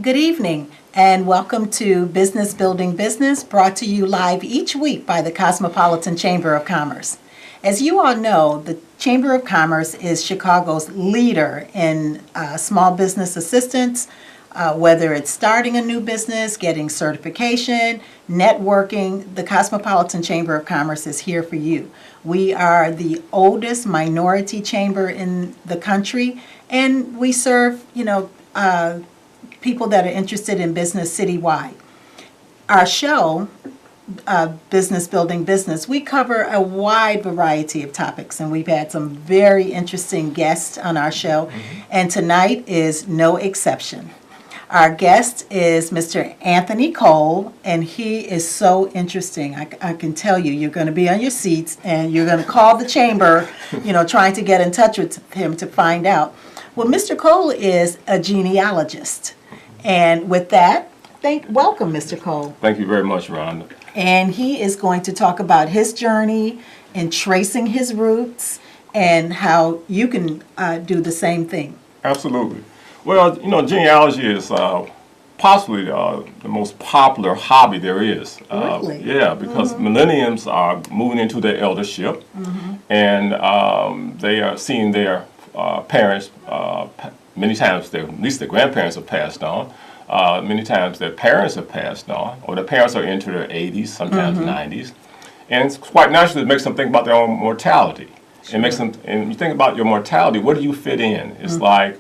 Good evening and welcome to Business Building Business, brought to you live each week by the Cosmopolitan Chamber of Commerce. As you all know, the Chamber of Commerce is Chicago's leader in small business assistance, whether it's starting a new business, getting certification, networking. The Cosmopolitan Chamber of Commerce is here for you. We are the oldest minority chamber in the country, and we serve, people that are interested in business citywide. Our show, Business Building Business, we cover a wide variety of topics, and we've had some very interesting guests on our show, and tonight is no exception. Our guest is Mr. Anthony Cole, and he is so interesting. I can tell you, you're going to be on your seats, and you're going to call the chamber, trying to get in touch with him to find out. Well, Mr. Cole is a genealogist. And with that, welcome, Mr. Cole. Thank you very much, Rhonda. And he is going to talk about his journey in tracing his roots and how you can do the same thing. Absolutely. Well, genealogy is possibly the most popular hobby there is. Really? Yeah, because millenniums are moving into their eldership, and they are seeing their parents, many times at least their grandparents have passed on. Many times their parents have passed on, or their parents are into their 80s, sometimes 90s. And it's quite natural to make them think about their own mortality. Sure. And you think about your mortality, where do you fit in? It's like,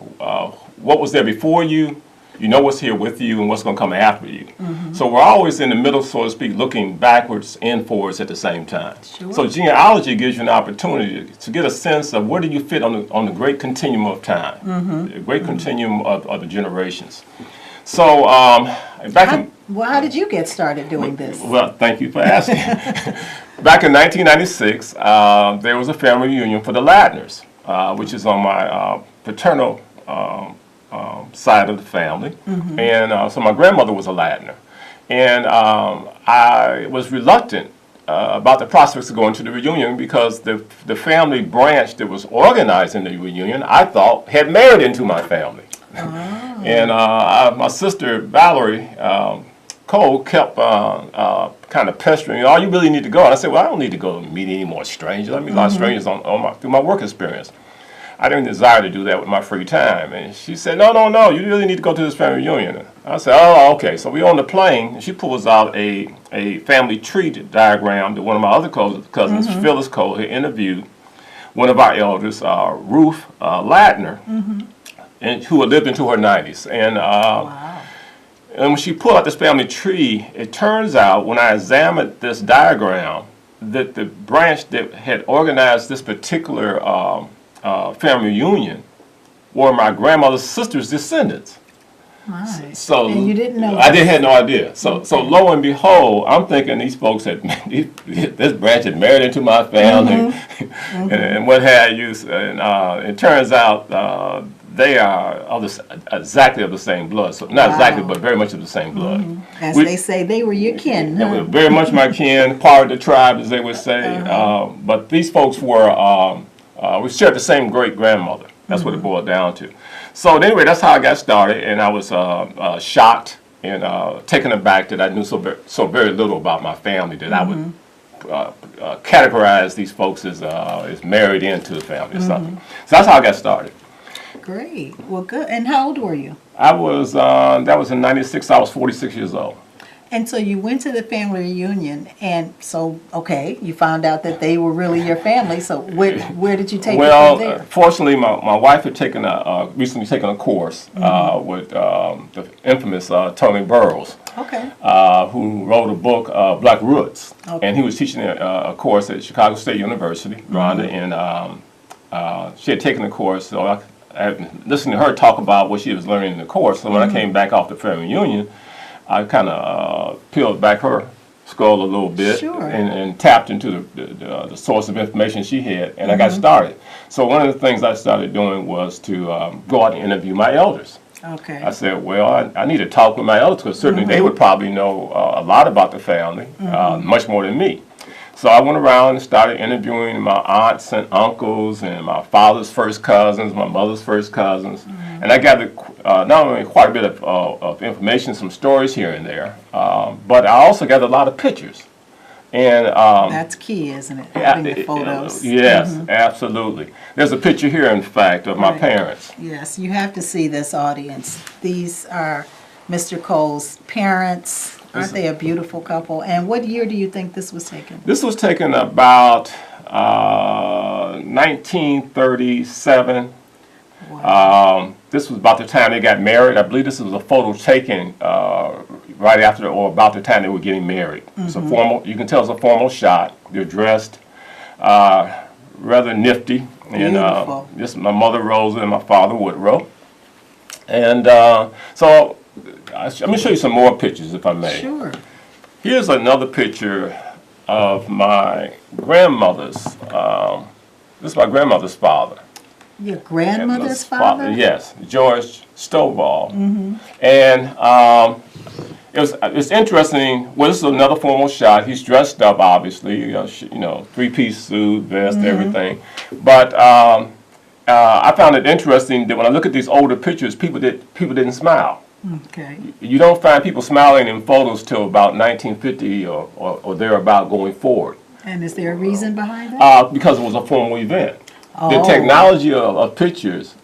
what was there before you? You know what's here with you and what's going to come after you. So we're always in the middle, so to speak, looking backwards and forwards at the same time. Sure. So genealogy gives you an opportunity to get a sense of where do you fit on the great continuum of time, the great continuum of the generations. So how did you get started doing this? Well, thank you for asking. Back in 1996, there was a family reunion for the Ladners, which is on my paternal side of the family. And so my grandmother was a Ladner. And I was reluctant about the prospects of going to the reunion because the family branch that was organizing the reunion, I thought, had married into my family. And my sister, Valerie Cole, kept kind of pestering me, oh, you really need to go. And I said, well, I don't need to go meet any more strangers. I meet a lot of strangers through my work experience. I didn't desire to do that with my free time. And she said, no, you really need to go to this family reunion. I said, oh, okay. So we're on the plane, and she pulls out a family tree diagram that one of my other cousins, Phyllis Cole, had interviewed one of our elders, Ruth Ladner, and who had lived into her 90s. And and when she pulled out this family tree, it turns out when I examined this diagram that the branch that had organized this particular family reunion were my grandmother's sister's descendants. So and you didn't know I had no idea. So lo and behold, I'm thinking these folks this branch had married into my family and what have you. And it turns out they are exactly of the same blood. So not exactly, but very much of the same blood. As they say, they were your kin. They were very much my kin, part of the tribe, as they would say. But these folks were, we shared the same great-grandmother. That's what it boiled down to. So anyway, that's how I got started, and I was shocked and taken aback that I knew so very little about my family that I would categorize these folks as married into the family or something. So that's how I got started. Great. Well, good. And how old were you? I was, that was in 96, I was 46 years old. And so you went to the family reunion, and so, okay, you found out that they were really your family, so where did you take it from there? Fortunately, my wife had recently taken a course with the infamous Tony Burrows, who wrote a book, Black Roots, and he was teaching a course at Chicago State University, Rhonda, and she had taken the course, so I listened to her talk about what she was learning in the course, so when I came back off the family reunion, I kind of peeled back her skull a little bit and tapped into the source of information she had, and I got started. So one of the things I started doing was to go out and interview my elders. I said, well, I need to talk with my elders because certainly they would probably know a lot about the family, much more than me. So I went around and started interviewing my aunts and uncles and my father's first cousins, my mother's first cousins. And I gathered not only quite a bit of information, some stories here and there, but I also gathered a lot of pictures. And That's key, isn't it? Having the photos. Yes, absolutely. There's a picture here, in fact, of my Right. parents. Yes, you have to see this, audience. These are Mr. Cole's parents. Aren't they a beautiful couple? And what year do you think this was taken? This was taken about 1937. Wow. This was about the time they got married. I believe this was a photo taken right after or about the time they were getting married. It's a formal. You can tell it's a formal shot. They're dressed rather nifty. And Beautiful. this is my mother Rosa and my father Woodrow. And so let me show you some more pictures, if I may. Sure. Here's another picture of my grandmother's. This is my grandmother's father. Your grandmother's father? Yes, George Stovall. And it's interesting. Well, this is another formal shot. He's dressed up, obviously. Three-piece suit, vest, everything. But I found it interesting that when I look at these older pictures, people didn't smile. Okay. You don't find people smiling in photos till about 1950 or thereabout going forward. And is there a reason behind that? Because it was a formal event. The Oh. technology of pictures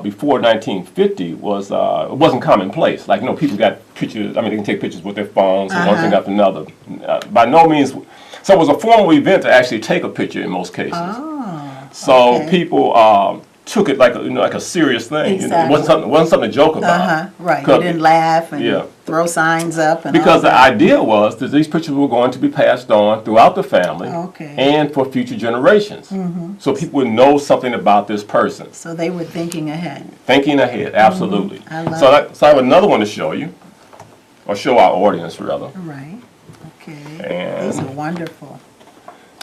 before 1950 was it wasn't commonplace. Like, people got pictures. I mean, they can take pictures with their phones and one thing after another. By no means. So it was a formal event to actually take a picture in most cases. Oh. So okay. people took it like a serious thing. Exactly. It wasn't something to joke about. Right. You 'Cause- didn't laugh and Yeah. throw signs up and Because all the that. idea was that these pictures were going to be passed on throughout the family Okay. and for future generations. So people would know something about this person. So they were thinking ahead. Thinking ahead, absolutely. I love So I have another one to show you, or show our audience rather. Right. Okay. And- These are wonderful.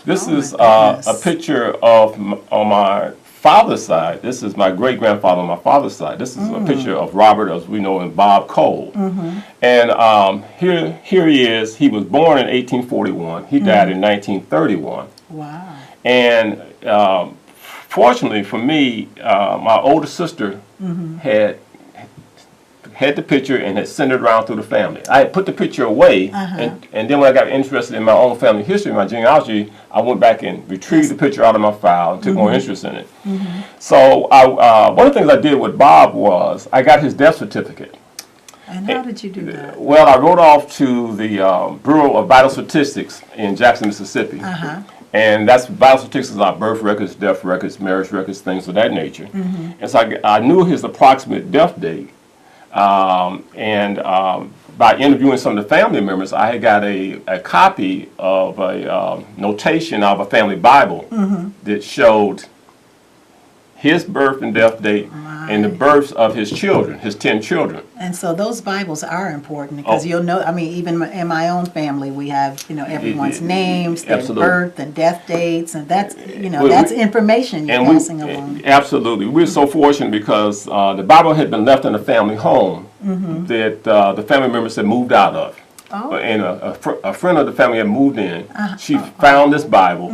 This Oh, is my a goodness. picture of on my father's side. This is my great grandfather on my father's side. This is a picture of Robert, as we know, and Bob Cole. And here he is. He was born in 1841. He died in 1931. Wow. And fortunately for me, my older sister had the picture and had sent it around through the family. I had put the picture away, and then when I got interested in my own family history, my genealogy, I went back and retrieved the picture out of my file and took more interest in it. So one of the things I did with Bob was I got his death certificate. And how did you do that? Well, I wrote off to the Bureau of Vital Statistics in Jackson, Mississippi. And that's vital statistics are birth records, death records, marriage records, things of that nature. And so I knew his approximate death date. By interviewing some of the family members, I had got a copy of a notation of a family Bible that showed his birth and death date and the births of his children, his 10 children. And so those Bibles are important because you'll know, I mean, even in my own family, we have, everyone's names, their Absolutely. birth and death dates, and that's, We- that's information you're And passing along. absolutely, we're so fortunate because the Bible had been left in a family home that the family members had moved out of. Oh. And a friend of the family had moved in. She found this Bible,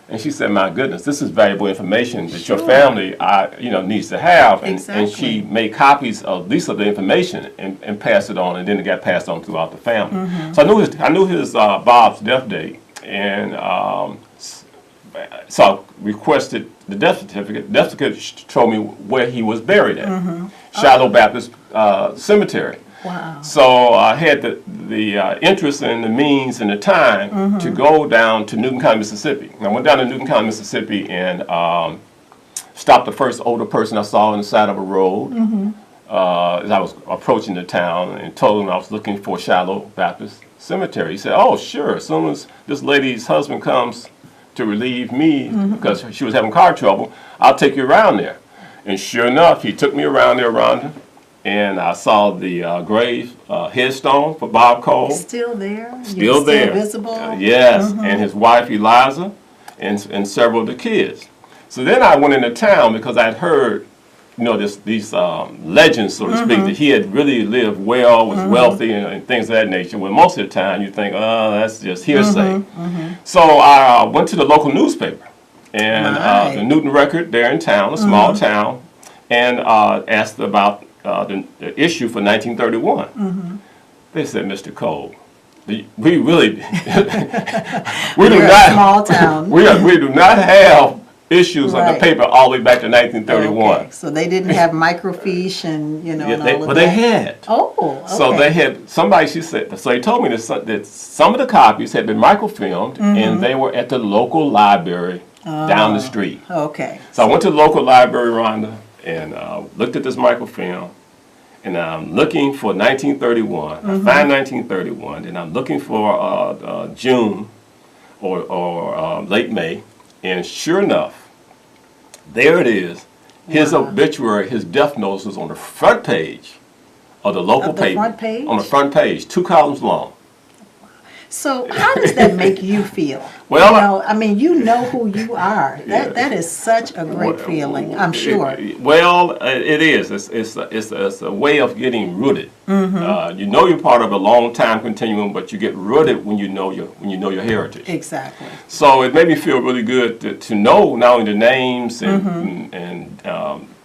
and she said, "My goodness, this is valuable information that your family, needs to have." And she made copies of these of the information and passed it on, and then it got passed on throughout the family. So I knew his Bob's death date, and so I requested the death certificate. The death certificate told me where he was buried at, Shiloh Baptist Cemetery. Wow. So I had the interest and the means and the time to go down to Newton County, Mississippi. And I went down to Newton County, Mississippi, and stopped the first older person I saw on the side of a road as I was approaching the town, and told him I was looking for Shiloh Baptist Cemetery. He said, "Oh, sure. As soon as this lady's husband comes to relieve me because she was having car trouble, I'll take you around there." And sure enough, he took me around there, Rhonda. And I saw the grave headstone for Bob Cole. Still there? Still there. Still visible? Yes, and his wife Eliza, and several of the kids. So then I went into town because I'd heard these legends, so to speak, that he had really lived well, was wealthy, and things of that nature. Well, most of the time you think, oh, that's just hearsay. So I went to the local newspaper, and the Newton Record there in town, a small town, and asked about the issue for 1931. They said, Mr. Cole, we really we do not small town. we do not have issues on the paper all the way back to 1931. Okay. So they didn't have microfiche and and all of but that. they had. Oh, okay. So they had somebody. She said. So they told me that some of the copies had been microfilmed, and they were at the local library down the street. Okay. So I went to the local library, Rhonda, and looked at this microfilm. And I'm looking for 1931. I find 1931, and I'm looking for June or late May. And sure enough, there it is. His obituary, his death notice was on the front page of the local paper. Front page? On the front page, 2 columns long. So how does that make you feel? Well, you know who you are. That is such a great feeling, I'm sure. It is. It's a way of getting rooted. You know you're part of a long time continuum, but you get rooted when you know your heritage. Exactly. So it made me feel really good to know not only the names and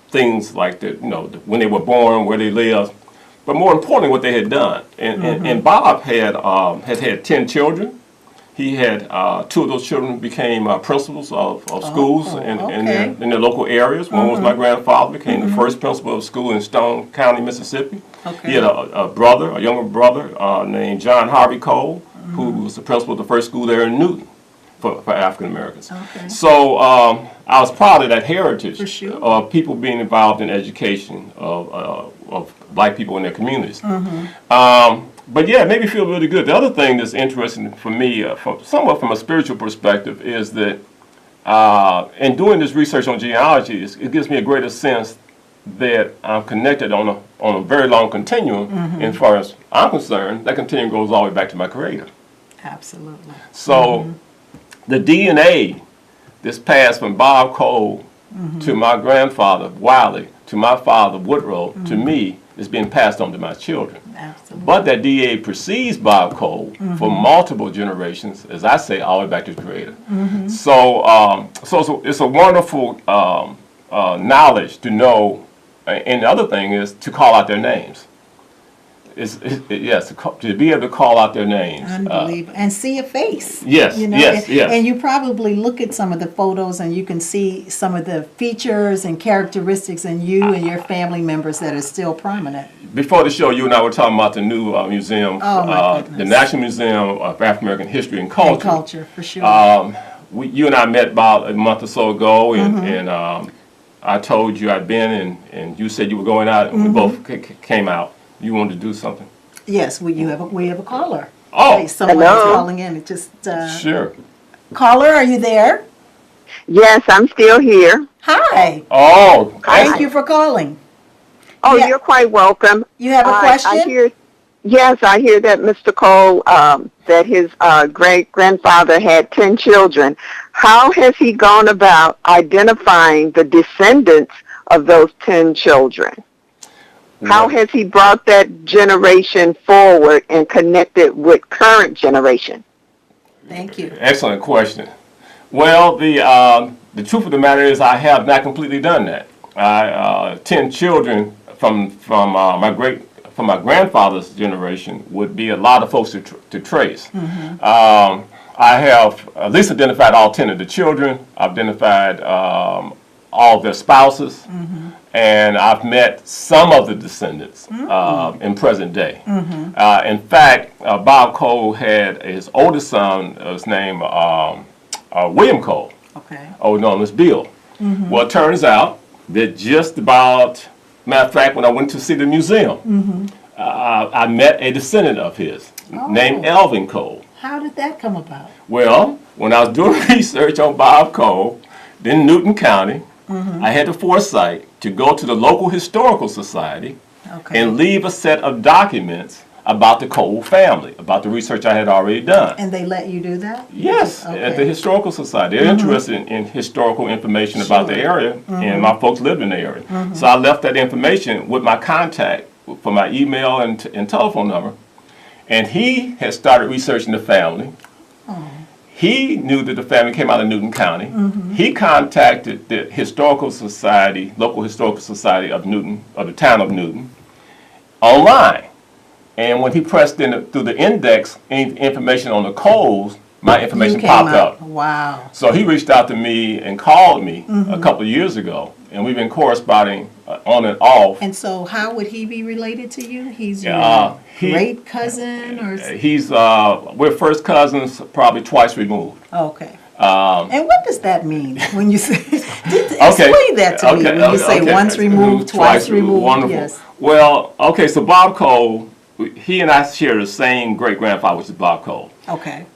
things like that. When they were born, where they lived. But more importantly, what they had done. And Bob had 10 children. He had 2 of those children became principals of schools in their local areas. One was my grandfather, became the first principal of school in Stone County, Mississippi. He had a younger brother named John Harvey Cole, who was the principal of the first school there in Newton for African Americans. So I was proud of that heritage of people being involved in education of Black people in their communities. But yeah, it made me feel really good. The other thing that's interesting for me, somewhat from a spiritual perspective, is that in doing this research on genealogy, it gives me a greater sense that I'm connected on a very long continuum. And as far as I'm concerned, that continuum goes all the way back to my Creator. Absolutely. So the DNA that's passed from Bob Cole to my grandfather, Wiley, to my father, Woodrow, to me, is being passed on to my children. Absolutely. But that DNA precedes Bob Cole for multiple generations, as I say, all the way back to the Creator. So, it's a wonderful knowledge to know, and the other thing is to call out their names. To be able to call out their names. Unbelievable. And see a face. Yes, yes. And you probably look at some of the photos and you can see some of the features and characteristics in you and your family members that are still prominent. Before the show, you and I were talking about the new museum, my the National Museum of African American History and Culture. And culture, for sure. You and I met about a month or so ago, and I told you I'd been, and you said you were going out, and we both came out. You wanted to do something? Yes, we have a caller. Oh, hey, someone is calling in. It just sure. Caller, are you there? Yes, I'm still here. Hi. Oh, thank you for calling. Oh, you're quite welcome. You have a question? I hear that Mr. Cole, that his great-grandfather had 10 children. How has he gone about identifying the descendants of those 10 children? How has he brought that generation forward and connected with current generation? Thank you. Excellent question. Well, the truth of the matter is I have not completely done that. 10 children from my grandfather's generation would be a lot of folks to trace. I have at least identified all 10 of the children. I've identified all of their spouses. And I've met some of the descendants in present day. In fact, Bob Cole had his oldest son, was named William Cole, known as Bill. Well, it turns out that just about, matter of fact, when I went to see the museum, I met a descendant of his named Elvin Cole. How did that come about? Well, when I was doing research on Bob Cole, in Newton County, I had the foresight to go to the local historical society and leave a set of documents about the Cole family, about the research I had already done. And they let you do that? Yes, Okay. at the Historical Society. They're interested in historical information about the area, and my folks lived in the area. So I left that information with my contact for my email and telephone number. And he had started researching the family. He knew that the family came out of Newton County. He contacted the Historical Society, local Historical Society of Newton, of the town of Newton, online. And when he pressed in through the index any information on the Coles, my information popped up. Wow. So he reached out to me and called me a couple of years ago, and we've been corresponding on and off. And so how would he be related to you? He's your great cousin or? He's, we're first cousins, probably twice removed. Okay. And what does that mean when you say, explain that to me, when you say once removed, twice removed? Wonderful. Yes. Well, okay, so Bob Cole, he and I share the same great-grandfather, which is Bob Cole. Okay.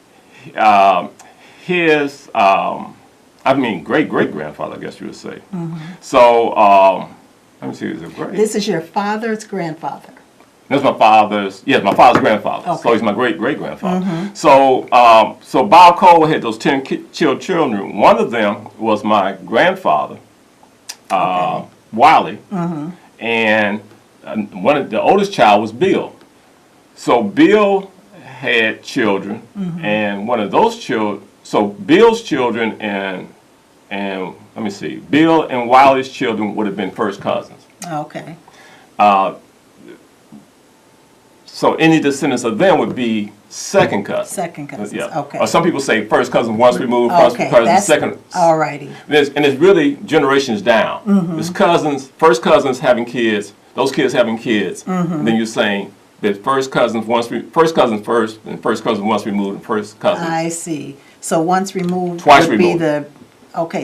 Great-great-grandfather, I guess you would say. So, let me see, is it great? This is your father's grandfather. That's my father's grandfather. Okay. So he's my great-great-grandfather. So, so Bob Cole had those 10 children. One of them was my grandfather, Wiley, and the oldest child was Bill. So Bill had children, and one of those children, so Bill's children and let me see, Bill and Wiley's children would have been first cousins. Okay. So any descendants of them would be second cousins. Second cousins. Yeah. Okay. Or some people say first cousin once removed, first cousin second. Alrighty. And it's really generations down. It's cousins, first cousins having kids, those kids having kids. And then you're saying that first cousins first, and first cousin once removed, and first cousin. I see. So once removed Twice would be removed.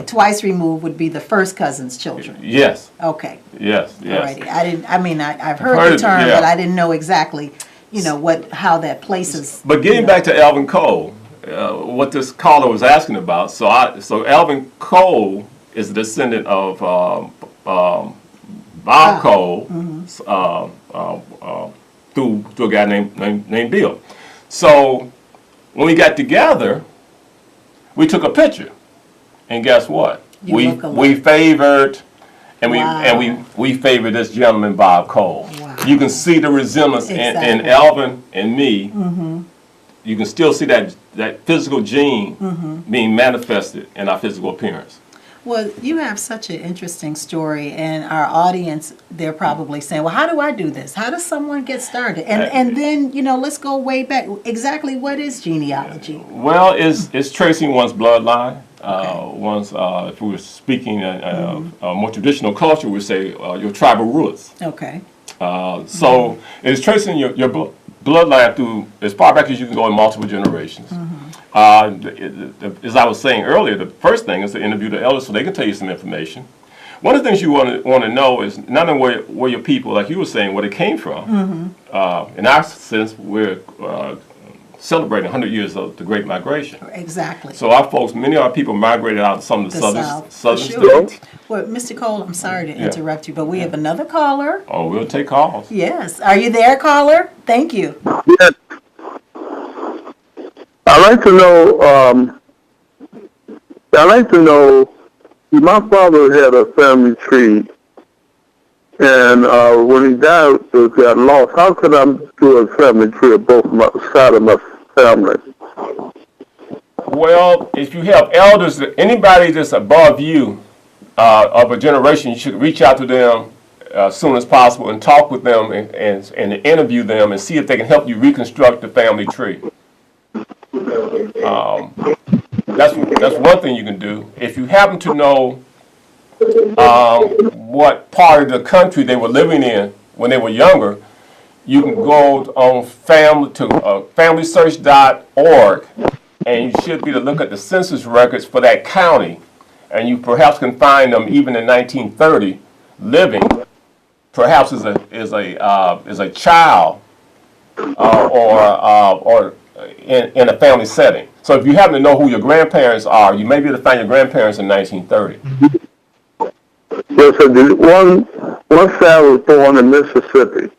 twice removed would be the first cousin's children. Yes. Okay. Yes. Alrighty. I've heard the term, but I didn't know exactly, how that places. But getting back to Alvin Cole, what this caller was asking about, so Alvin Cole is a descendant of Bob Cole through a guy named Bill. So when we got together, we took a picture, and guess what? We favored. And we favored this gentleman, Bob Cole. Wow. You can see the resemblance in Alvin and me. You can still see that physical gene being manifested in our physical appearance. Well, you have such an interesting story, and our audience, they're probably saying, well, how do I do this? How does someone get started? And then, let's go way back. Exactly what is genealogy? Well, it's tracing one's bloodline. If we were speaking a more traditional culture, we'd say your tribal roots. Okay. So it's tracing your bloodline through as far back as you can go in multiple generations. As I was saying earlier, the first thing is to interview the elders so they can tell you some information. One of the things you want to know is not only where your people, like you were saying, where they came from. In our sense, we're celebrating 100 years of the Great Migration. Exactly. So our folks, many of our people migrated out of some of the southern states. Well, Mr. Cole, I'm sorry to interrupt you, but we have another caller. Oh, we'll take calls. Yes. Are you there, caller? Thank you. Yes. I'd like to know, my father had a family tree, and when he died, it got lost. How could I do a family tree of both sides of my family? Well, if you have elders, anybody that's above you of a generation, you should reach out to them as soon as possible and talk with them and interview them and see if they can help you reconstruct the family tree. That's one thing you can do. If you happen to know what part of the country they were living in when they were younger, you can go on familysearch.org, and you should be to look at the census records for that county, and you perhaps can find them even in 1930 living, perhaps as a child or in a family setting. So if you happen to know who your grandparents are, you may be able to find your grandparents in 1930. Yes, one side was born in Mississippi,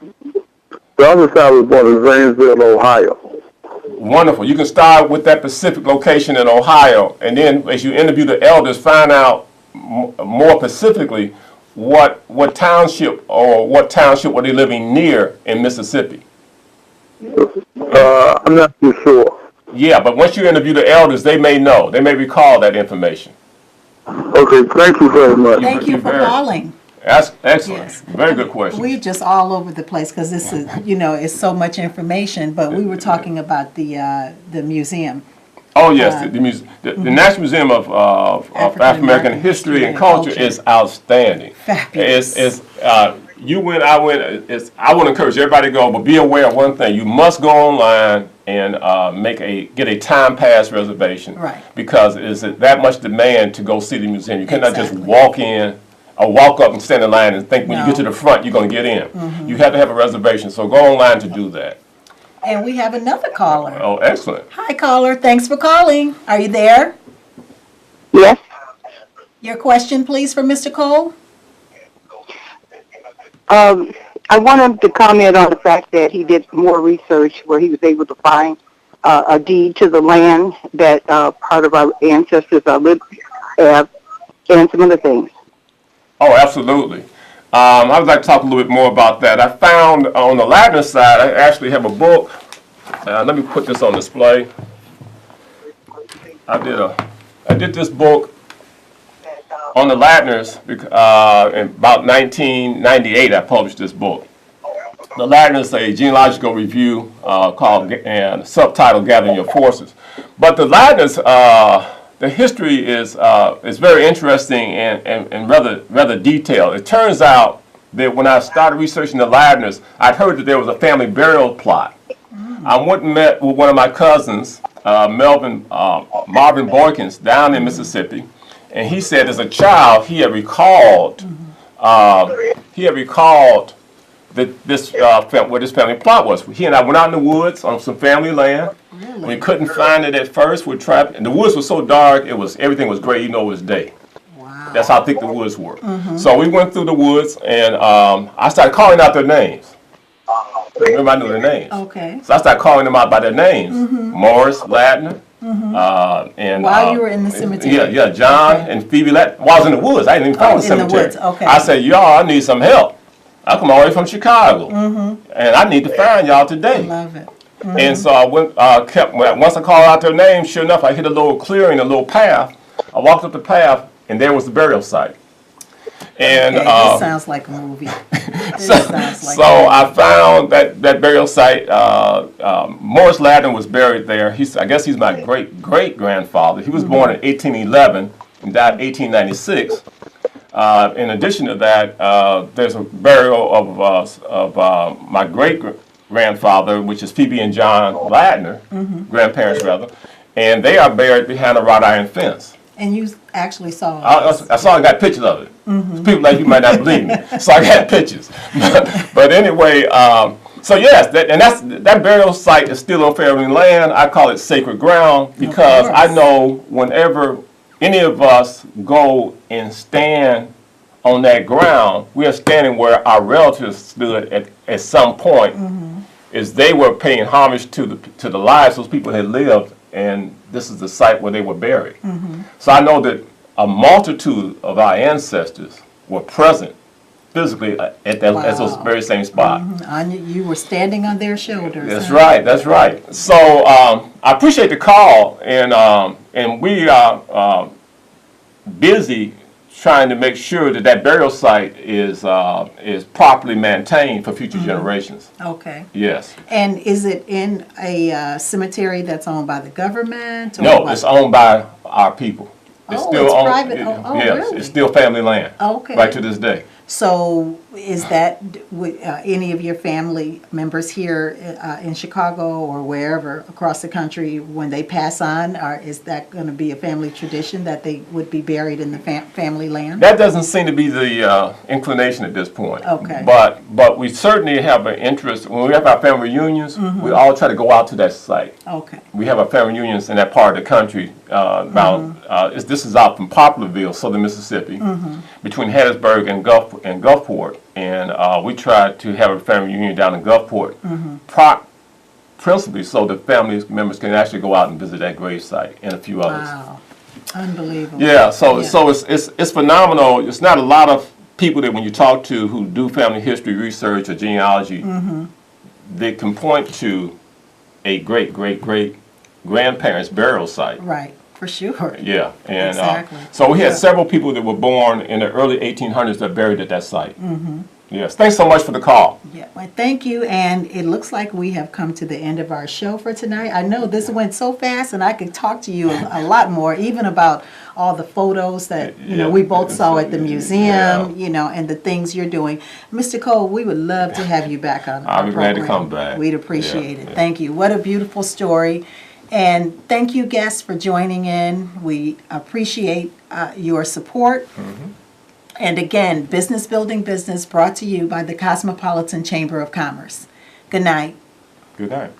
The other side was born in Zanesville, Ohio. Wonderful. You can start with that specific location in Ohio, and then as you interview the elders, find out more specifically what township were they living near in Mississippi. I'm not too sure. Yeah, but once you interview the elders, they may know. They may recall that information. Okay, thank you very much. Thank you for calling. That's excellent. Yes. Very good question. We're just all over the place because this is, it's so much information, but we were talking about the museum. Oh, yes, the National Museum of African American History and Culture is outstanding. Fabulous. You went, I went. I want to encourage everybody to go, but be aware of one thing: you must go online and get a time pass reservation, right? Because it's that much demand to go see the museum. You cannot just walk in or walk up and stand in line and think when you get to the front you're going to get in. You have to have a reservation, so go online to do that. And we have another caller. Oh, excellent. Hi, caller. Thanks for calling. Are you there? Yes. Your question, please, for Mr. Cole. I want him to comment on the fact that he did more research where he was able to find a deed to the land that part of our ancestors have, and some other things. Oh, absolutely. I would like to talk a little bit more about that. I found on the Ladner side, I actually have a book. Let me put this on display. I did this book on the Ladners in about 1998. I published this book. The Ladners, a genealogical review called and subtitled "Gathering Your Forces." But the Ladners, the history is very interesting and rather detailed. It turns out that when I started researching the Ladners, I'd heard that there was a family burial plot. I went and met with one of my cousins, Marvin Boykins, down in Mississippi, and he said as a child he had recalled that where this family plot was. He and I went out in the woods on some family land. Really? We couldn't find it at first. We tried, and the woods were so dark. Everything was gray. It was day. Wow. That's how thick the woods were. So we went through the woods, and I started calling out their names. Remember, I knew their names. Okay. So I started calling them out by their names: Morris Ladner, and While you were in the cemetery. Yeah, John and Phoebe Ladner. While I was in the woods, I didn't even find the in the cemetery. woods, okay. I said, y'all, I need some help. I come all the way from Chicago, and I need to find y'all today. Love it. And so I went, once I called out their names, sure enough, I hit a little clearing, a little path. I walked up the path, and there was the burial site. And this sounds like a movie. I found that burial site. Morris Ladner was buried there. I guess he's my great-great-grandfather. He was born in 1811 and died in 1896. In addition to that, there's a burial of my great-grandfather, which is Phoebe and John Ladner, grandparents rather, and they are buried behind a wrought iron fence. And you actually saw I saw and got pictures of it. People like you might not believe me, so I got pictures. But anyway, so yes, that burial site is still on family land. I call it sacred ground because I know whenever any of us go and stand on that ground, we are standing where our relatives stood at some point, is they were paying homage to the lives those people had lived, and this is the site where they were buried. So I know that a multitude of our ancestors were present physically at those very same spot. You were standing on their shoulders. That's right. That's right. So I appreciate the call, and we are busy trying to make sure that burial site is properly maintained for future generations. Okay. Yes. And is it in a cemetery that's owned by the government? Or No, it's owned by our people. It's Oh, still it's owned, private. yes, Really? it's still family land. Okay. Right to this day. So is that any of your family members here in Chicago or wherever across the country, when they pass on, or is that going to be a family tradition that they would be buried in the family land? That doesn't seem to be the inclination at this point. Okay. But we certainly have an interest. When we have our family reunions, we all try to go out to that site. Okay. We have our family reunions in that part of the country. This is out from Poplarville, southern Mississippi, between Hattiesburg and Gulfport. and we tried to have a family reunion down in Gulfport, principally so the family members can actually go out and visit that gravesite and a few others. Wow. Unbelievable. Yeah, so it's phenomenal. It's not a lot of people that when you talk to who do family history research or genealogy, they can point to a great grandparents' burial site. Right, for sure. Yeah, and Exactly. so we had several people that were born in the early 1800s that buried at that site. Yes, thanks so much for the call. Yeah, well, thank you. And it looks like we have come to the end of our show for tonight. I know this went so fast, and I could talk to you a lot more, even about all the photos that we both saw at the museum, and the things you're doing. Mr. Cole, we would love to have you back on. I'll be glad to come back. We'd appreciate it. Thank you. What a beautiful story. And thank you, guests, for joining in. We appreciate your support. And again, Business Building Business brought to you by the Cosmopolitan Chamber of Commerce. Good night. Good night.